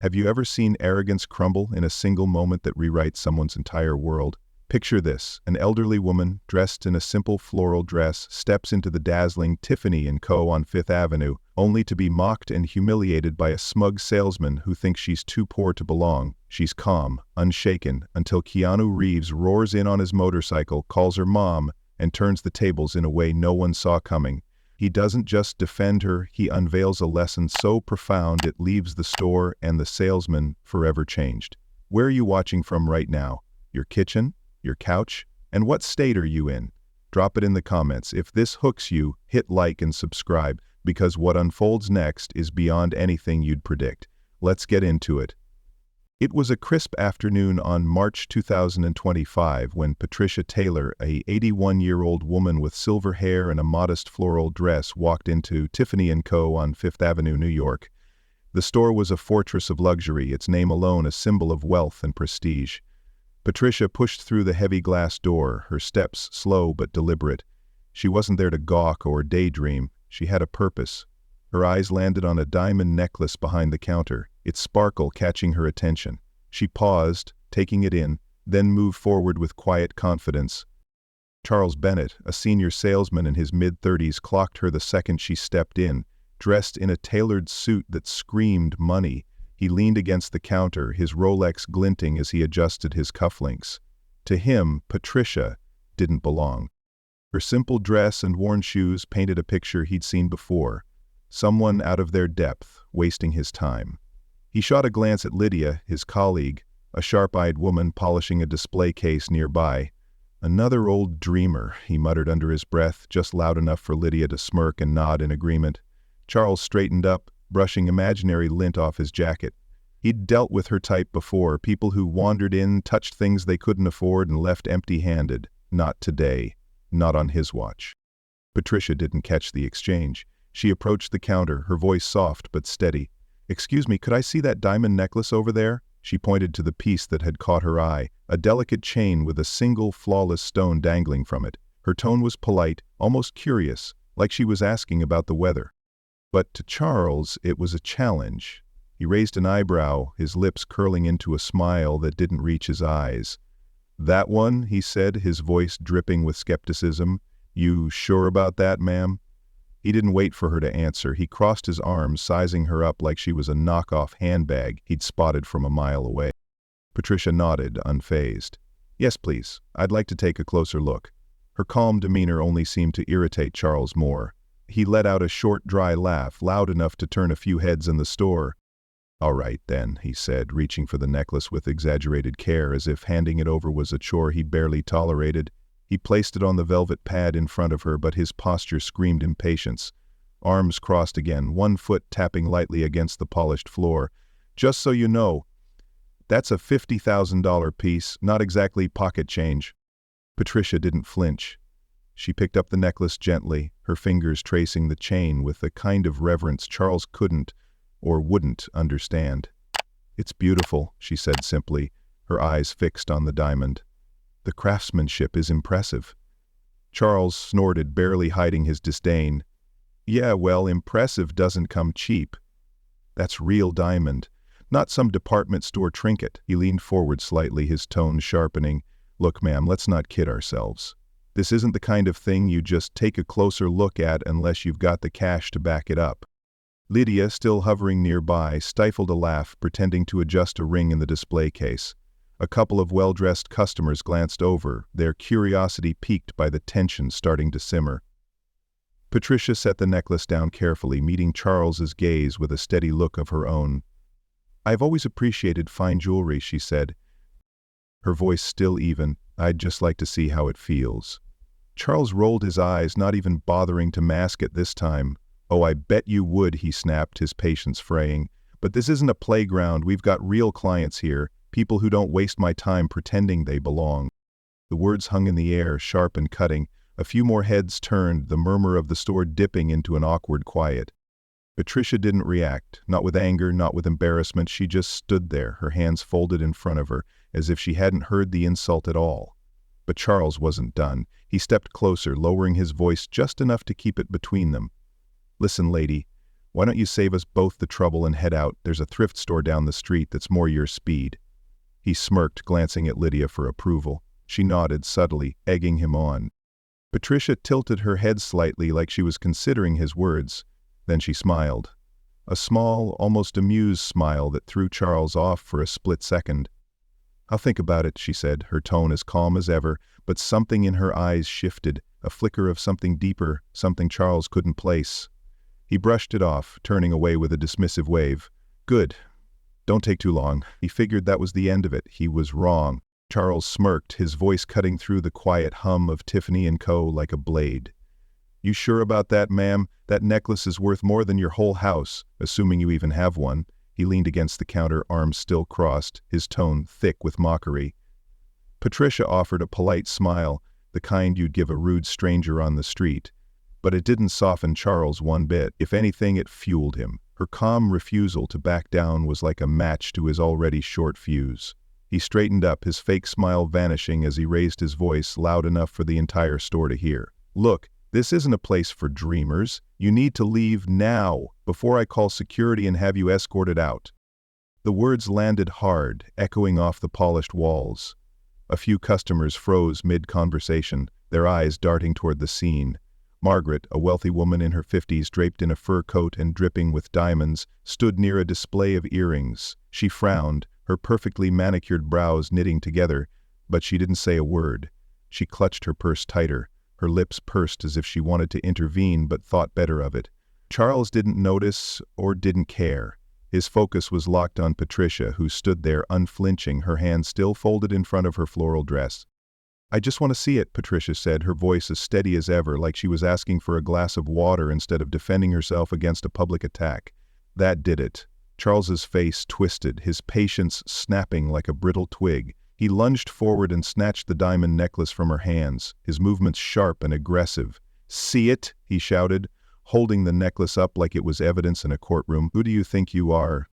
Have you ever seen arrogance crumble in a single moment that rewrites someone's entire world? Picture this: an elderly woman, dressed in a simple floral dress, steps into the dazzling Tiffany & Co. on Fifth Avenue, only to be mocked and humiliated by a smug salesman who thinks she's too poor to belong. She's calm, unshaken, until Keanu Reeves roars in on his motorcycle, calls her mom, and turns the tables in a way no one saw coming. He doesn't just defend her, he unveils a lesson so profound it leaves the store and the salesman forever changed. Where are you watching from right now? Your kitchen? Your couch? And what state are you in? Drop it in the comments. If this hooks you, hit like and subscribe, because what unfolds next is beyond anything you'd predict. Let's get into it. It was a crisp afternoon on March 2025 when Patricia Taylor, a 81-year-old woman with silver hair and a modest floral dress, walked into Tiffany & Co. on Fifth Avenue, New York. The store was a fortress of luxury, its name alone a symbol of wealth and prestige. Patricia pushed through the heavy glass door, her steps slow but deliberate. She wasn't there to gawk or daydream. She had a purpose. Her eyes landed on a diamond necklace behind the counter, its sparkle catching her attention. She paused, taking it in, then moved forward with quiet confidence. Charles Bennett, a senior salesman in his mid-30s, clocked her the second she stepped in, dressed in a tailored suit that screamed money. He leaned against the counter, his Rolex glinting as he adjusted his cufflinks. To him, Patricia didn't belong. Her simple dress and worn shoes painted a picture he'd seen before. Someone out of their depth, wasting his time. He shot a glance at Lydia, his colleague, a sharp-eyed woman polishing a display case nearby. "Another old dreamer," he muttered under his breath, just loud enough for Lydia to smirk and nod in agreement. Charles straightened up, brushing imaginary lint off his jacket. He'd dealt with her type before, people who wandered in, touched things they couldn't afford, and left empty-handed. Not today. Not on his watch. Patricia didn't catch the exchange. She approached the counter, her voice soft but steady. "Excuse me, could I see that diamond necklace over there?" She pointed to the piece that had caught her eye, a delicate chain with a single flawless stone dangling from it. Her tone was polite, almost curious, like she was asking about the weather. But to Charles, it was a challenge. He raised an eyebrow, his lips curling into a smile that didn't reach his eyes. "That one?" he said, his voice dripping with skepticism. "You sure about that, ma'am?" He didn't wait for her to answer. He crossed his arms, sizing her up like she was a knockoff handbag he'd spotted from a mile away. Patricia nodded, unfazed. "Yes, please. I'd like to take a closer look." Her calm demeanor only seemed to irritate Charles more. He let out a short, dry laugh, loud enough to turn a few heads in the store. "All right, then," he said, reaching for the necklace with exaggerated care, as if handing it over was a chore he barely tolerated. He placed it on the velvet pad in front of her, but his posture screamed impatience. Arms crossed again, one foot tapping lightly against the polished floor. "Just so you know, that's a $50,000 piece, not exactly pocket change." Patricia didn't flinch. She picked up the necklace gently, her fingers tracing the chain with the kind of reverence Charles couldn't or wouldn't understand. "It's beautiful," she said simply, her eyes fixed on the diamond. "The craftsmanship is impressive." Charles snorted, barely hiding his disdain. "Yeah, well, impressive doesn't come cheap. That's real diamond, not some department store trinket." He leaned forward slightly, his tone sharpening. "Look, ma'am, let's not kid ourselves. This isn't the kind of thing you just take a closer look at unless you've got the cash to back it up." Lydia, still hovering nearby, stifled a laugh, pretending to adjust a ring in the display case. A couple of well-dressed customers glanced over, their curiosity piqued by the tension starting to simmer. Patricia set the necklace down carefully, meeting Charles's gaze with a steady look of her own. "I've always appreciated fine jewelry," she said, her voice still even. "I'd just like to see how it feels." Charles rolled his eyes, not even bothering to mask it this time. "Oh, I bet you would," he snapped, his patience fraying. "But this isn't a playground. We've got real clients here. People who don't waste my time pretending they belong." The words hung in the air, sharp and cutting. A few more heads turned, the murmur of the store dipping into an awkward quiet. Patricia didn't react, not with anger, not with embarrassment. She just stood there, her hands folded in front of her, as if she hadn't heard the insult at all. But Charles wasn't done. He stepped closer, lowering his voice just enough to keep it between them. "Listen, lady, Why don't you save us both the trouble and head out? There's a thrift store down the street that's more your speed." He smirked, glancing at Lydia for approval. She nodded subtly, egging him on. Patricia tilted her head slightly like she was considering his words. Then she smiled. A small, almost amused smile that threw Charles off for a split second. "I'll think about it," she said, her tone as calm as ever, but something in her eyes shifted, a flicker of something deeper, something Charles couldn't place. He brushed it off, turning away with a dismissive wave. "Good. Don't take too long." He figured that was the end of it. He was wrong. Charles smirked, his voice cutting through the quiet hum of Tiffany & Co. like a blade. "You sure about that, ma'am? That necklace is worth more than your whole house, assuming you even have one." He leaned against the counter, arms still crossed, his tone thick with mockery. Patricia offered a polite smile, the kind you'd give a rude stranger on the street. But it didn't soften Charles one bit. If anything, it fueled him. Her calm refusal to back down was like a match to his already short fuse. He straightened up, his fake smile vanishing as he raised his voice loud enough for the entire store to hear. "Look, this isn't a place for dreamers. You need to leave now, before I call security and have you escorted out." The words landed hard, echoing off the polished walls. A few customers froze mid-conversation, their eyes darting toward the scene. Margaret, a wealthy woman in her 50s draped in a fur coat and dripping with diamonds, stood near a display of earrings. She frowned, her perfectly manicured brows knitting together, but she didn't say a word. She clutched her purse tighter, her lips pursed as if she wanted to intervene but thought better of it. Charles didn't notice or didn't care. His focus was locked on Patricia, who stood there unflinching, her hands still folded in front of her floral dress. "I just want to see it," Patricia said, her voice as steady as ever, like she was asking for a glass of water instead of defending herself against a public attack. That did it. Charles's face twisted, his patience snapping like a brittle twig. He lunged forward and snatched the diamond necklace from her hands, his movements sharp and aggressive. "See it?" he shouted, holding the necklace up like it was evidence in a courtroom. "Who do you think you are?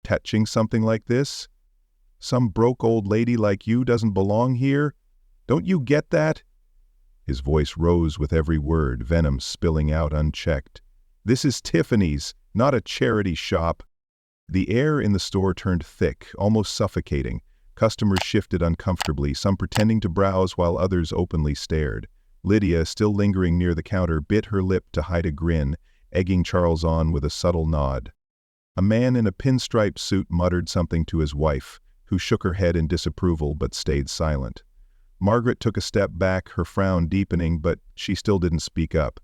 Touching something like this? Some broke old lady like you doesn't belong here? Don't you get that?" His voice rose with every word, venom spilling out unchecked. "This is Tiffany's, not a charity shop." The air in the store turned thick, almost suffocating. Customers shifted uncomfortably, some pretending to browse while others openly stared. Lydia, still lingering near the counter, bit her lip to hide a grin, egging Charles on with a subtle nod. A man in a pinstripe suit muttered something to his wife, who shook her head in disapproval but stayed silent. Margaret took a step back, her frown deepening, but she still didn't speak up.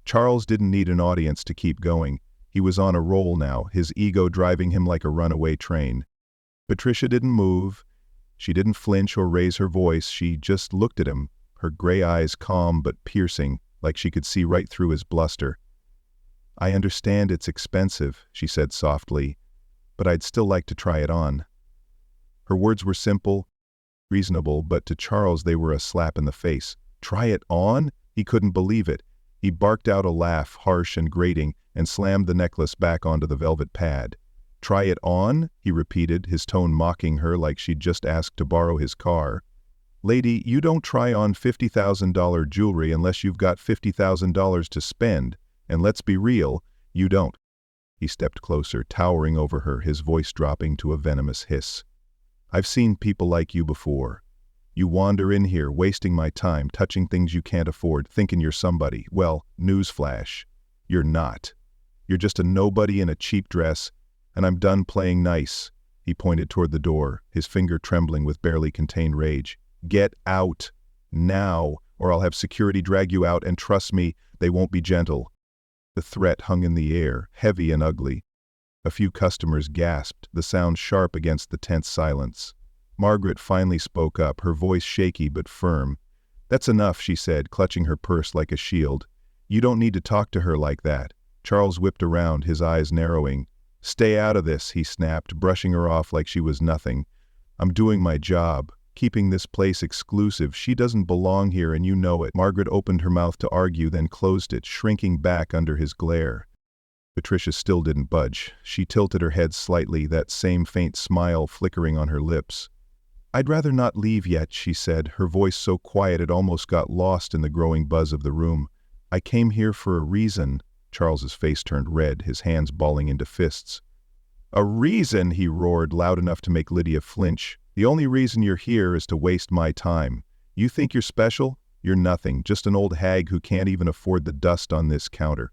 Charles didn't need an audience to keep going. He was on a roll now, his ego driving him like a runaway train. Patricia didn't move. She didn't flinch or raise her voice. She just looked at him, her gray eyes calm but piercing, like she could see right through his bluster. "I understand it's expensive," she said softly, "but I'd still like to try it on." Her words were simple, reasonable, but to Charles they were a slap in the face. "Try it on?" He couldn't believe it. He barked out a laugh, harsh and grating, and slammed the necklace back onto the velvet pad. "Try it on?" he repeated, his tone mocking her like she'd just asked to borrow his car. "Lady, you don't try on $50,000 jewelry unless you've got $50,000 to spend, and let's be real, you don't." He stepped closer, towering over her, his voice dropping to a venomous hiss. "I've seen people like you before. You wander in here, wasting my time, touching things you can't afford, thinking you're somebody. Well, newsflash, you're not. You're just a nobody in a cheap dress, and I'm done playing nice." He pointed toward the door, his finger trembling with barely contained rage. "Get out, now, or I'll have security drag you out, and trust me, they won't be gentle." The threat hung in the air, heavy and ugly. A few customers gasped, the sound sharp against the tense silence. Margaret finally spoke up, her voice shaky but firm. "That's enough," she said, clutching her purse like a shield. "You don't need to talk to her like that." Charles whipped around, his eyes narrowing. "Stay out of this," he snapped, brushing her off like she was nothing. "I'm doing my job, keeping this place exclusive. She doesn't belong here and you know it." Margaret opened her mouth to argue, then closed it, shrinking back under his glare. Patricia still didn't budge. She tilted her head slightly, that same faint smile flickering on her lips. "I'd rather not leave yet," she said, her voice so quiet it almost got lost in the growing buzz of the room. "I came here for a reason." Charles's face turned red, his hands balling into fists. "A reason?" he roared, loud enough to make Lydia flinch. "The only reason you're here is to waste my time. You think you're special? You're nothing, just an old hag who can't even afford the dust on this counter."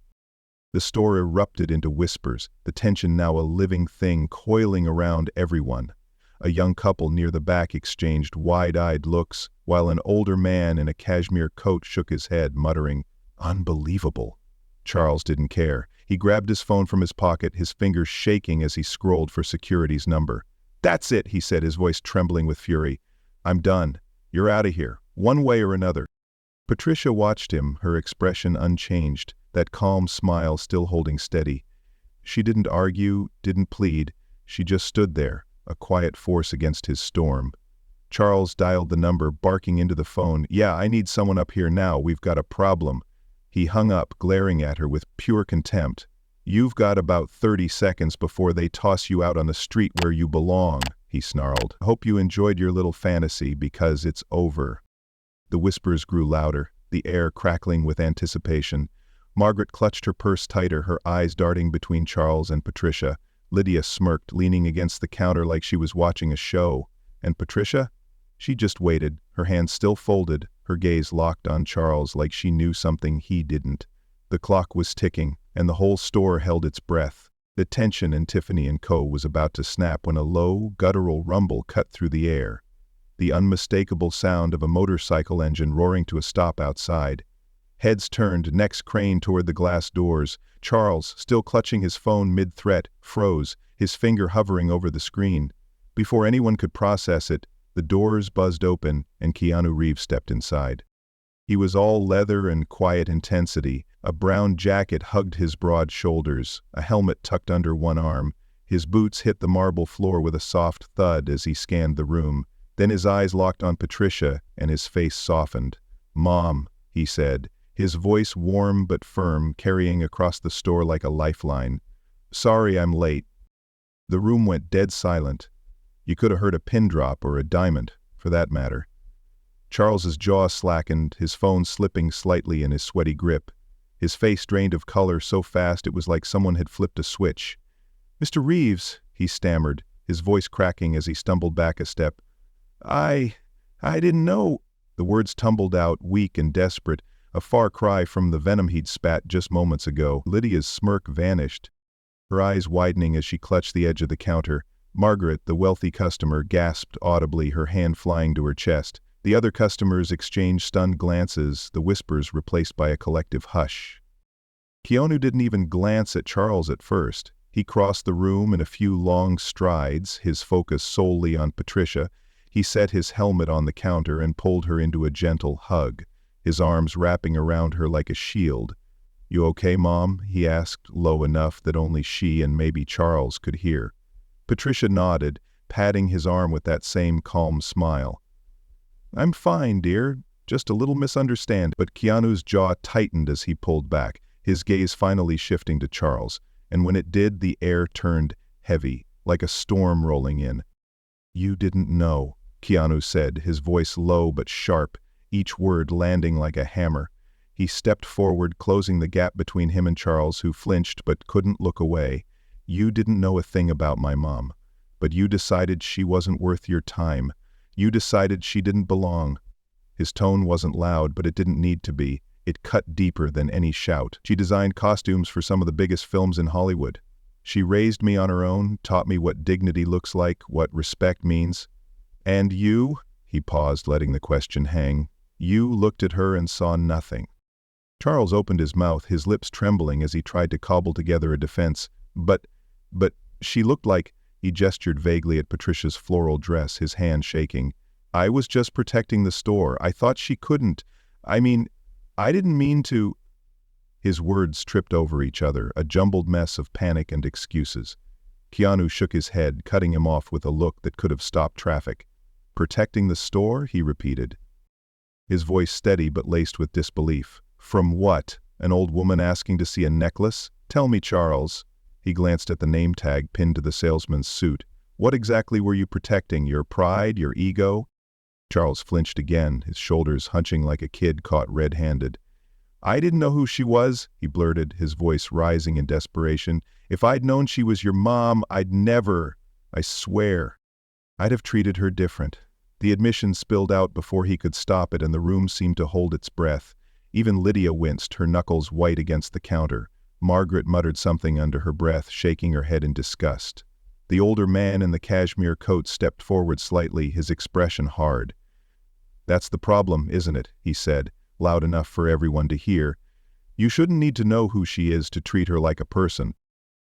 The store erupted into whispers, the tension now a living thing coiling around everyone. A young couple near the back exchanged wide-eyed looks, while an older man in a cashmere coat shook his head, muttering, "Unbelievable." Charles didn't care. He grabbed his phone from his pocket, his fingers shaking as he scrolled for security's number. "That's it," he said, his voice trembling with fury. "I'm done. You're out of here, one way or another." Patricia watched him, her expression unchanged, that calm smile still holding steady. She didn't argue, didn't plead. She just stood there, a quiet force against his storm. Charles dialed the number, barking into the phone, "Yeah, I need someone up here now. We've got a problem." He hung up, glaring at her with pure contempt. "You've got about 30 seconds before they toss you out on the street where you belong," he snarled. "Hope you enjoyed your little fantasy, because it's over." The whispers grew louder, the air crackling with anticipation. Margaret clutched her purse tighter, her eyes darting between Charles and Patricia. Lydia smirked, leaning against the counter like she was watching a show. And Patricia? She just waited, her hands still folded, her gaze locked on Charles like she knew something he didn't. The clock was ticking, and the whole store held its breath. The tension in Tiffany & Co. was about to snap when a low, guttural rumble cut through the air. The unmistakable sound of a motorcycle engine roaring to a stop outside. Heads turned, necks craned toward the glass doors. Charles, still clutching his phone mid-threat, froze, his finger hovering over the screen. Before anyone could process it, the doors buzzed open and Keanu Reeves stepped inside. He was all leather and quiet intensity. A brown jacket hugged his broad shoulders, a helmet tucked under one arm. His boots hit the marble floor with a soft thud as he scanned the room. Then his eyes locked on Patricia and his face softened. "Mom," he said, his voice warm but firm, carrying across the store like a lifeline. "Sorry I'm late." The room went dead silent. You could have heard a pin drop or a diamond, for that matter. Charles's jaw slackened, his phone slipping slightly in his sweaty grip. His face drained of color so fast it was like someone had flipped a switch. "Mr. Reeves," he stammered, his voice cracking as he stumbled back a step. I didn't know." The words tumbled out, weak and desperate, a far cry from the venom he'd spat just moments ago. Lydia's smirk vanished, her eyes widening as she clutched the edge of the counter. Margaret, the wealthy customer, gasped audibly, her hand flying to her chest. The other customers exchanged stunned glances, the whispers replaced by a collective hush. Keanu didn't even glance at Charles at first. He crossed the room in a few long strides, his focus solely on Patricia. He set his helmet on the counter and pulled her into a gentle hug, his arms wrapping around her like a shield. "You okay, Mom?" he asked, low enough that only she and maybe Charles could hear. Patricia nodded, patting his arm with that same calm smile. "I'm fine, dear. Just a little misunderstanding." But Keanu's jaw tightened as he pulled back, his gaze finally shifting to Charles, and when it did, the air turned heavy, like a storm rolling in. "You didn't know," Keanu said, his voice low but sharp, each word landing like a hammer. He stepped forward, closing the gap between him and Charles, who flinched but couldn't look away. "You didn't know a thing about my mom, but you decided she wasn't worth your time. You decided she didn't belong." His tone wasn't loud, but it didn't need to be. It cut deeper than any shout. "She designed costumes for some of the biggest films in Hollywood. She raised me on her own, taught me what dignity looks like, what respect means. And you?" He paused, letting the question hang. "You looked at her and saw nothing." Charles opened his mouth, his lips trembling as he tried to cobble together a defense. But she looked like—" He gestured vaguely at Patricia's floral dress, his hand shaking. "I was just protecting the store. I thought she couldn't. I didn't mean to—" His words tripped over each other, a jumbled mess of panic and excuses. Keanu shook his head, cutting him off with a look that could have stopped traffic. "Protecting the store?" he repeated, his voice steady but laced with disbelief. "From what? An old woman asking to see a necklace? Tell me, Charles." He glanced at the name tag pinned to the salesman's suit. "What exactly were you protecting? Your pride? Your ego?" Charles flinched again, his shoulders hunching like a kid caught red-handed. "I didn't know who she was," he blurted, his voice rising in desperation. "If I'd known she was your mom, I'd never, I swear, I'd have treated her different." The admission spilled out before he could stop it, and the room seemed to hold its breath. Even Lydia winced, her knuckles white against the counter. Margaret muttered something under her breath, shaking her head in disgust. The older man in the cashmere coat stepped forward slightly, his expression hard. "That's the problem, isn't it?" he said, loud enough for everyone to hear. "You shouldn't need to know who she is to treat her like a person."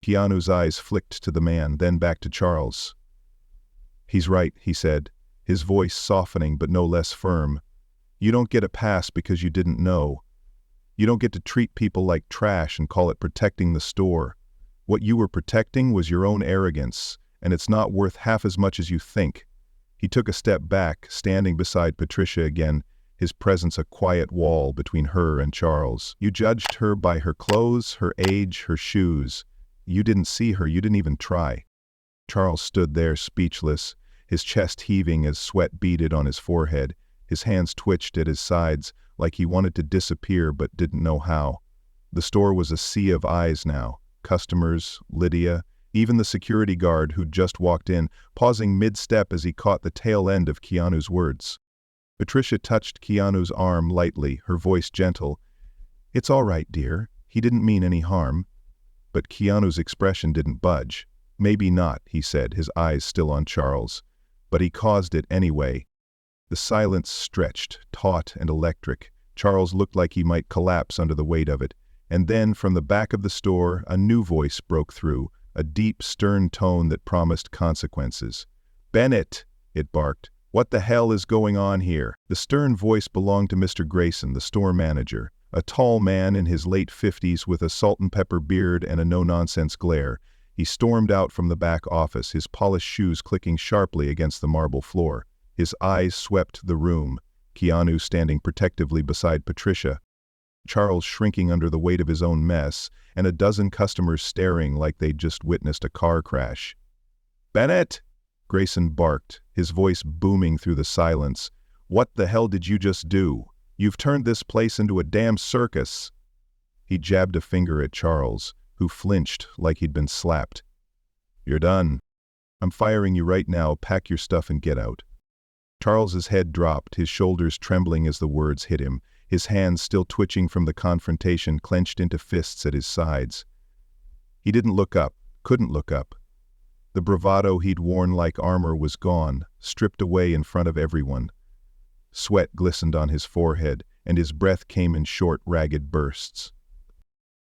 Keanu's eyes flicked to the man, then back to Charles. "He's right," he said, his voice softening but no less firm. "You don't get a pass because you didn't know. You don't get to treat people like trash and call it protecting the store. What you were protecting was your own arrogance, and it's not worth half as much as you think." He took a step back, standing beside Patricia again, his presence a quiet wall between her and Charles. "You judged her by her clothes, her age, her shoes. You didn't see her, you didn't even try." Charles stood there speechless, his chest heaving as sweat beaded on his forehead. His hands twitched at his sides, like he wanted to disappear but didn't know how. The store was a sea of eyes now. Customers, Lydia, even the security guard who'd just walked in, pausing mid-step as he caught the tail end of Keanu's words. Patricia touched Keanu's arm lightly, her voice gentle. "It's all right, dear. He didn't mean any harm." But Keanu's expression didn't budge. "Maybe not," he said, his eyes still on Charles. "But he caused it anyway." The silence stretched, taut and electric. Charles looked like he might collapse under the weight of it. And then, from the back of the store, a new voice broke through, a deep, stern tone that promised consequences. "Bennett!" it barked. "What the hell is going on here?" The stern voice belonged to Mr. Grayson, the store manager, a tall man in his late 50s with a salt-and-pepper beard and a no-nonsense glare. He stormed out from the back office, his polished shoes clicking sharply against the marble floor. His eyes swept the room, Keanu standing protectively beside Patricia, Charles shrinking under the weight of his own mess, and a dozen customers staring like they'd just witnessed a car crash. "Bennett!" Grayson barked, his voice booming through the silence. "What the hell did you just do? You've turned this place into a damn circus." He jabbed a finger at Charles, who flinched like he'd been slapped. "You're done. I'm firing you right now. Pack your stuff and get out." Charles's head dropped, his shoulders trembling as the words hit him, his hands still twitching from the confrontation clenched into fists at his sides. He didn't look up, couldn't look up. The bravado he'd worn like armor was gone, stripped away in front of everyone. Sweat glistened on his forehead, and his breath came in short, ragged bursts.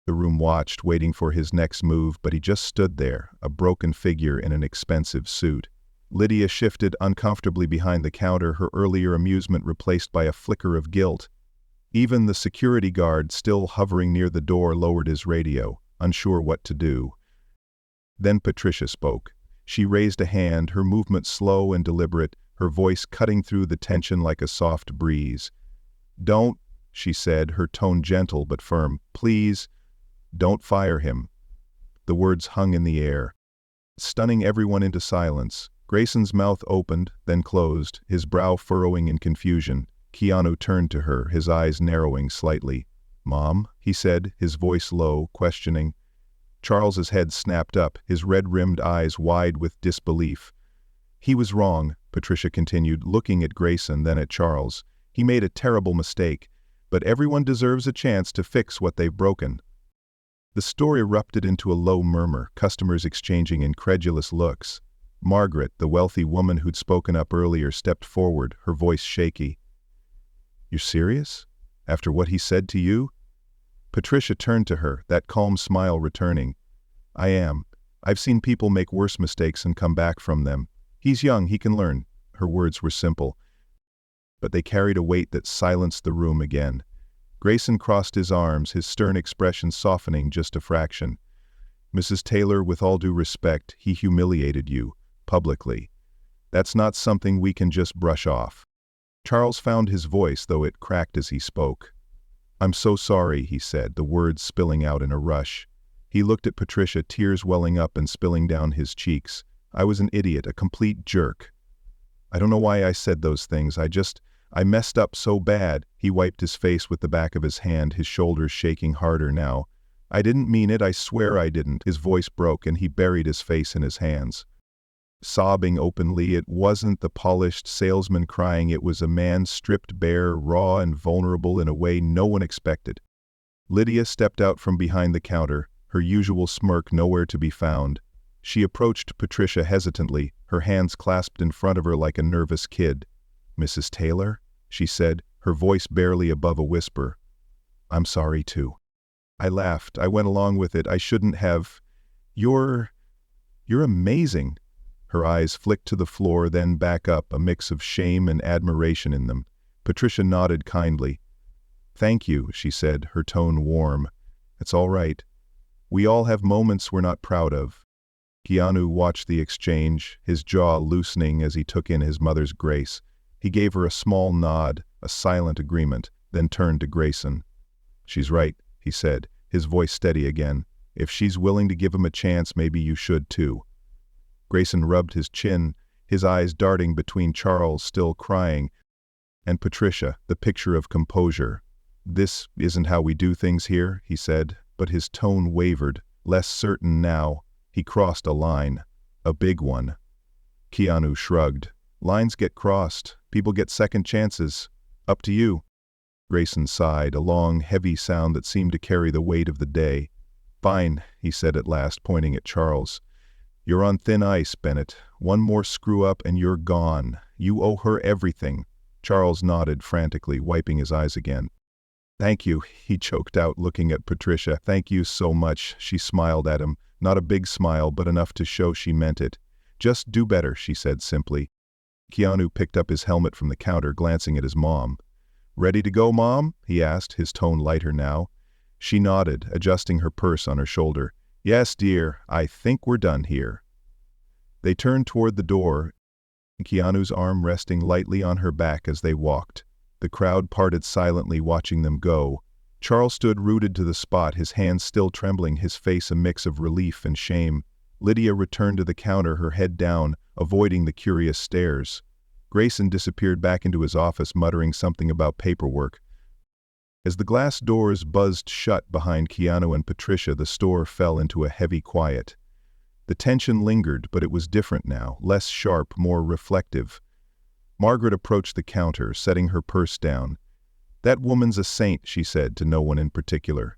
The room watched, waiting for his next move, but he just stood there, a broken figure in an expensive suit. Lydia shifted uncomfortably behind the counter, her earlier amusement replaced by a flicker of guilt. Even the security guard, still hovering near the door, lowered his radio, unsure what to do. Then Patricia spoke. She raised a hand, her movement slow and deliberate, her voice cutting through the tension like a soft breeze. "Don't," she said, her tone gentle but firm. "Please, don't fire him." The words hung in the air, stunning everyone into silence. Grayson's mouth opened, then closed, his brow furrowing in confusion. Keanu turned to her, his eyes narrowing slightly. "Mom?" he said, his voice low, questioning. Charles's head snapped up, his red-rimmed eyes wide with disbelief. "He was wrong," Patricia continued, looking at Grayson, then at Charles. "He made a terrible mistake, but everyone deserves a chance to fix what they've broken." The store erupted into a low murmur, customers exchanging incredulous looks. Margaret, the wealthy woman who'd spoken up earlier, stepped forward, her voice shaky. "You're serious? After what he said to you?" Patricia turned to her, that calm smile returning. "I am. I've seen people make worse mistakes and come back from them. He's young, he can learn." Her words were simple, but they carried a weight that silenced the room again. Grayson crossed his arms, his stern expression softening just a fraction. "Mrs. Taylor, with all due respect, he humiliated you, publicly. That's not something we can just brush off." Charles found his voice, though it cracked as he spoke. "I'm so sorry," he said, the words spilling out in a rush. He looked at Patricia, tears welling up and spilling down his cheeks. "I was an idiot, a complete jerk. I don't know why I said those things. I I messed up so bad." He wiped his face with the back of his hand, his shoulders shaking harder now. "I didn't mean it, I swear I didn't." His voice broke and he buried his face in his hands. Sobbing openly, it wasn't the polished salesman crying, it was a man stripped bare, raw and vulnerable in a way no one expected. Lydia stepped out from behind the counter, her usual smirk nowhere to be found. She approached Patricia hesitantly, her hands clasped in front of her like a nervous kid. "Mrs. Taylor?" she said, her voice barely above a whisper. "I'm sorry too. I laughed. I went along with it. I shouldn't have. You're amazing." Her eyes flicked to the floor, then back up, a mix of shame and admiration in them. Patricia nodded kindly. "Thank you," she said, her tone warm. "It's all right. We all have moments we're not proud of." Keanu watched the exchange, his jaw loosening as he took in his mother's grace. He gave her a small nod, a silent agreement, then turned to Grayson. "She's right," he said, his voice steady again. "If she's willing to give him a chance, maybe you should too." Grayson rubbed his chin, his eyes darting between Charles, still crying, and Patricia, the picture of composure. "This isn't how we do things here," he said, but his tone wavered, less certain now. He crossed a line. A big one. Keanu shrugged. "Lines get crossed. People get second chances. Up to you." Grayson sighed, a long, heavy sound that seemed to carry the weight of the day. "Fine," he said at last, pointing at Charles. "You're on thin ice, Bennett. One more screw-up and you're gone. You owe her everything." Charles nodded frantically, wiping his eyes again. "Thank you," he choked out, looking at Patricia. "Thank you so much." She smiled at him, not a big smile, but enough to show she meant it. "Just do better," she said simply. Keanu picked up his helmet from the counter, glancing at his mom. "Ready to go, Mom?" he asked, his tone lighter now. She nodded, adjusting her purse on her shoulder. "Yes, dear, I think we're done here." They turned toward the door, Keanu's arm resting lightly on her back as they walked. The crowd parted silently, watching them go. Charles stood rooted to the spot, his hands still trembling, his face a mix of relief and shame. Lydia returned to the counter, her head down, avoiding the curious stares. Grayson disappeared back into his office, muttering something about paperwork. As the glass doors buzzed shut behind Keanu and Patricia, the store fell into a heavy quiet. The tension lingered, but it was different now, less sharp, more reflective. Margaret approached the counter, setting her purse down. "That woman's a saint," she said, to no one in particular.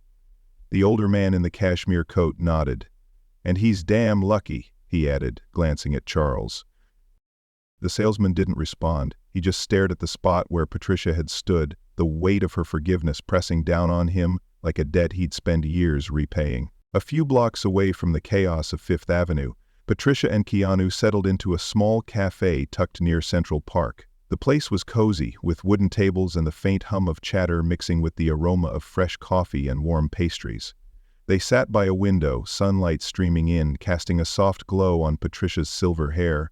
The older man in the cashmere coat nodded. "And he's damn lucky," he added, glancing at Charles. The salesman didn't respond. He just stared at the spot where Patricia had stood, the weight of her forgiveness pressing down on him like a debt he'd spend years repaying. A few blocks away from the chaos of Fifth Avenue, Patricia and Keanu settled into a small cafe tucked near Central Park. The place was cozy, with wooden tables and the faint hum of chatter mixing with the aroma of fresh coffee and warm pastries. They sat by a window, sunlight streaming in, casting a soft glow on Patricia's silver hair.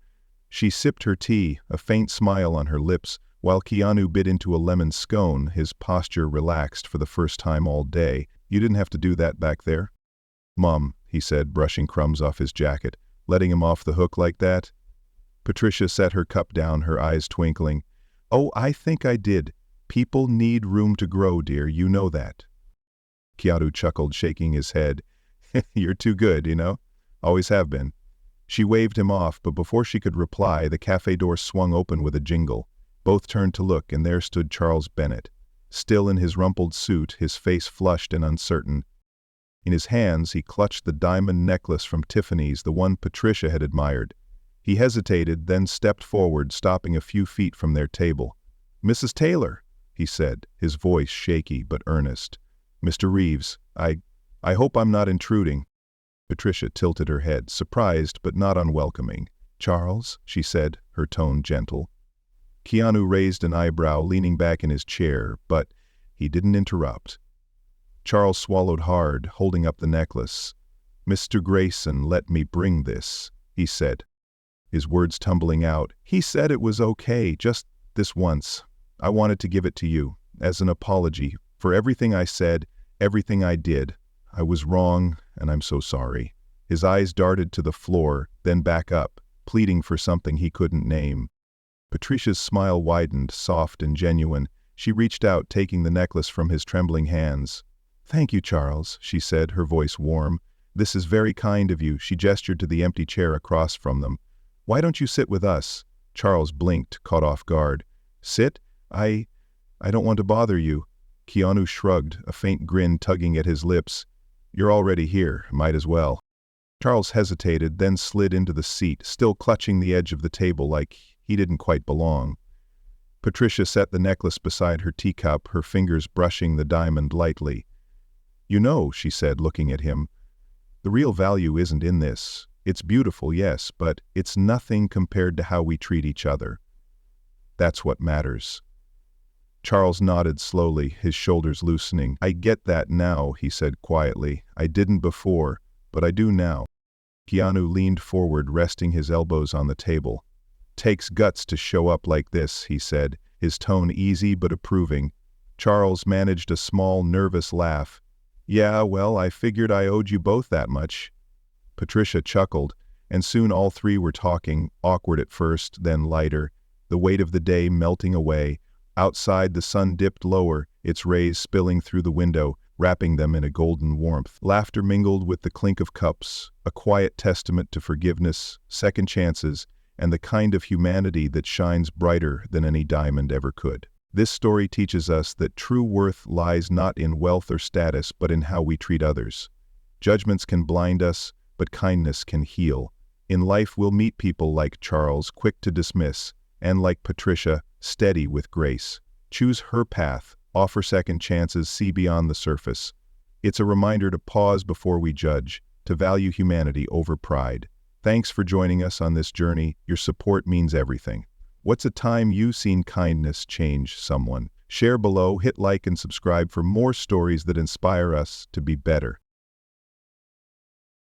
She sipped her tea, a faint smile on her lips, while Keanu bit into a lemon scone, his posture relaxed for the first time all day. "You didn't have to do that back there." "Mom," he said, brushing crumbs off his jacket, "letting him off the hook like that?" Patricia set her cup down, her eyes twinkling. "Oh, I think I did. People need room to grow, dear, you know that." Keanu chuckled, shaking his head. "You're too good, you know? Always have been." She waved him off, but before she could reply, the cafe door swung open with a jingle. Both turned to look, and there stood Charles Bennett, still in his rumpled suit, his face flushed and uncertain. In his hands, he clutched the diamond necklace from Tiffany's, the one Patricia had admired. He hesitated, then stepped forward, stopping a few feet from their table. "Mrs. Taylor," he said, his voice shaky but earnest. "Mr. Reeves, I hope I'm not intruding." Patricia tilted her head, surprised but not unwelcoming. "Charles," she said, her tone gentle. Keanu raised an eyebrow, leaning back in his chair, but he didn't interrupt. Charles swallowed hard, holding up the necklace. "Mr. Grayson let me bring this," he said, his words tumbling out. "He said it was okay, just this once. I wanted to give it to you, as an apology, for everything I said, everything I did. I was wrong, and I'm so sorry." His eyes darted to the floor, then back up, pleading for something he couldn't name. Patricia's smile widened, soft and genuine. She reached out, taking the necklace from his trembling hands. "Thank you, Charles," she said, her voice warm. "This is very kind of you." She gestured to the empty chair across from them. "Why don't you sit with us?" Charles blinked, caught off guard. "Sit? I don't want to bother you." Keanu shrugged, a faint grin tugging at his lips. "You're already here, might as well." Charles hesitated, then slid into the seat, still clutching the edge of the table like he didn't quite belong. Patricia set the necklace beside her teacup, her fingers brushing the diamond lightly. "You know," she said, looking at him, "the real value isn't in this. It's beautiful, yes, but it's nothing compared to how we treat each other. That's what matters." Charles nodded slowly, his shoulders loosening. "I get that now," he said quietly. "I didn't before, but I do now." Keanu leaned forward, resting his elbows on the table. "Takes guts to show up like this," he said, his tone easy but approving. Charles managed a small, nervous laugh. "Yeah, well, I figured I owed you both that much." Patricia chuckled, and soon all three were talking, awkward at first, then lighter, the weight of the day melting away. Outside, the sun dipped lower, its rays spilling through the window, wrapping them in a golden warmth. Laughter mingled with the clink of cups, a quiet testament to forgiveness, second chances, and the kind of humanity that shines brighter than any diamond ever could. This story teaches us that true worth lies not in wealth or status, but in how we treat others. Judgments can blind us, but kindness can heal. In life we'll meet people like Charles, quick to dismiss, and like Patricia, steady with grace. Choose her path, offer second chances, see beyond the surface. It's a reminder to pause before we judge, to value humanity over pride. Thanks for joining us on this journey. Your support means everything. What's a time you've seen kindness change someone? Share below, hit like and subscribe for more stories that inspire us to be better.